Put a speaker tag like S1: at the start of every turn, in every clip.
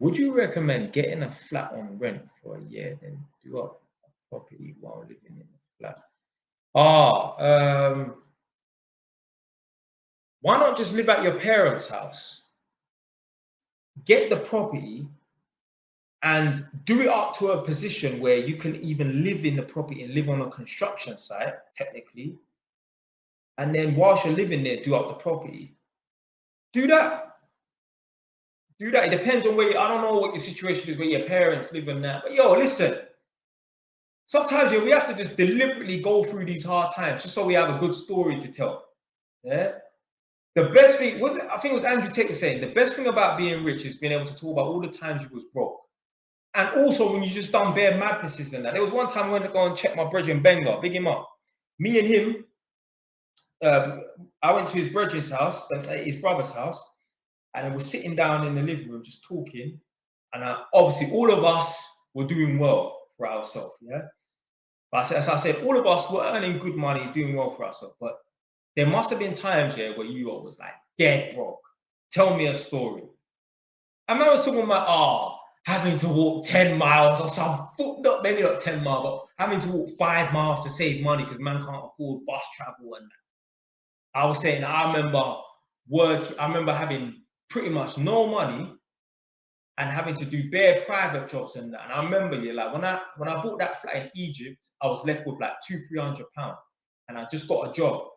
S1: Would you recommend getting a flat on rent for a year, then do up a property while living in the flat? Why not just live at your parents' house? Get the property and do it up to a position where you can even live in the property and live on a construction site, technically. And then whilst you're living there, do up the property. Do that. Do that. It depends on where I don't know what your situation is, where your parents live and that. But yo, listen. Sometimes we have to just deliberately go through these hard times just so we have a good story to tell. Yeah. The best thing was, I think it was Andrew Tate was saying, the best thing about being rich is being able to talk about all the times you was broke. And also when you just done bare madnesses and that. There was one time I went to go and check my brother in Benga, big him up. Me and him, I went to his brother's house, his brother's house, and I was sitting down in the living room just talking. And obviously all of us were doing well for ourselves, yeah? But as I said, all of us were earning good money, doing well for ourselves. But there must have been times, yeah, where you was like dead broke. Tell me a story. I remember talking about, having to walk 10 miles or some foot, maybe not 10 miles, but having to walk 5 miles to save money because man can't afford bus travel and that. I was saying, I remember having pretty much no money and having to do bare private jobs and that. And I remember, yeah, like when I bought that flat in Egypt, I was left with like £200-300, and I just got a job.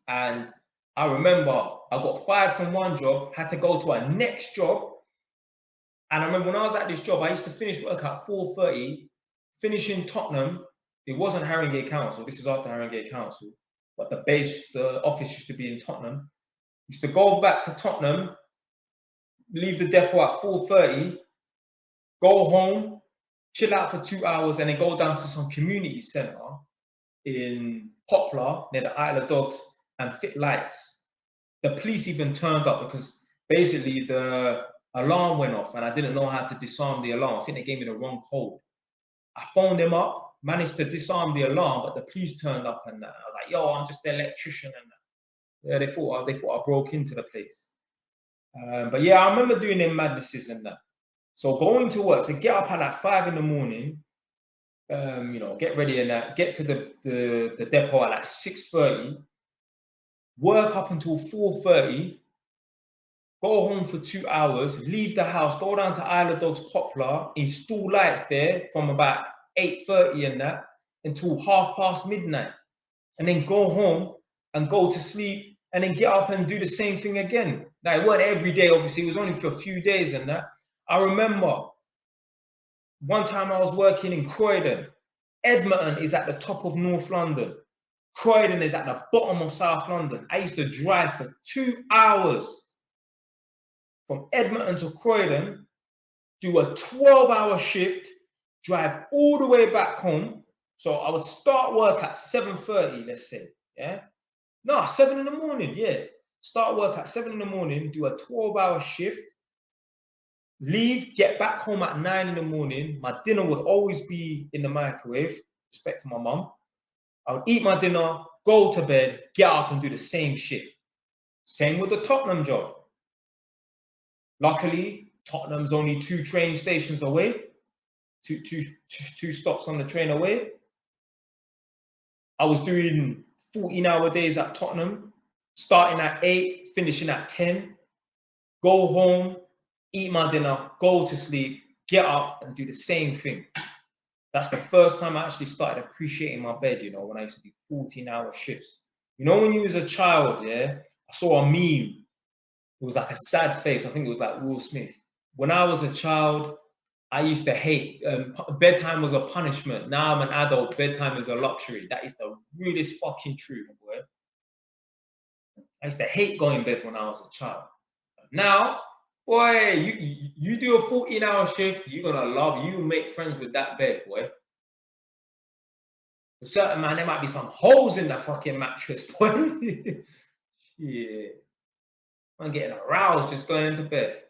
S1: And I remember I got fired from one job, had to go to a next job. And I remember when I was at this job, I used to finish work at 4:30, finish in Tottenham. It wasn't Haringey Council. This is after Haringey Council, but the office used to be in Tottenham. Used to go back to Tottenham, leave the depot at 4:30, go home, chill out for 2 hours, and then go down to some community centre in Poplar near the Isle of Dogs and fit lights. The police even turned up because basically the alarm went off and I didn't know how to disarm the alarm. I think they gave me the wrong code. I phoned them up, managed to disarm the alarm, but the police turned up and I was like, yo, I'm just the electrician and that. Yeah, they thought I broke into the place. But yeah, I remember doing them madnesses and that. So going to work, so get up at like 5 in the morning, get ready and that, get to the depot at like 6:30, work up until 4:30, go home for 2 hours, leave the house, go down to Isle of Dogs Poplar, install lights there from about 8:30 and that until midnight, and then go home and go to sleep and then get up and do the same thing again. Like, it wasn't every day, obviously, it was only for a few days and that. I remember one time I was working in Croydon. Edmonton is at the top of North London. Croydon is at the bottom of South London. I used to drive for 2 hours from Edmonton to Croydon, do a 12-hour shift, drive all the way back home. So I would start work at 7:30, let's say, yeah? No, 7 in the morning, yeah. Start work at 7 in the morning, do a 12-hour shift, leave, get back home at 9 in the morning. My dinner would always be in the microwave, respect to my mum. I would eat my dinner, go to bed, get up and do the same shit. Same with the Tottenham job. Luckily, Tottenham's only 2 train stations away, two stops on the train away. I was doing 14-hour days at Tottenham, starting at 8, finishing at 10, go home, eat my dinner, go to sleep, get up and do the same thing. That's the first time I actually started appreciating my bed, when I used to do 14-hour shifts. When you was a child, yeah, I saw a meme. It was like a sad face. I think it was like Will Smith. When I was a child, I used to hate bedtime was a punishment. Now I'm an adult, bedtime is a luxury. That is the realest fucking truth, boy. I used to hate going to bed when I was a child. Now, boy, you do a 14-hour shift, you're gonna love it. You make friends with that bed, boy. For certain man, there might be some holes in the fucking mattress, boy. Yeah. I'm getting aroused just going into bed.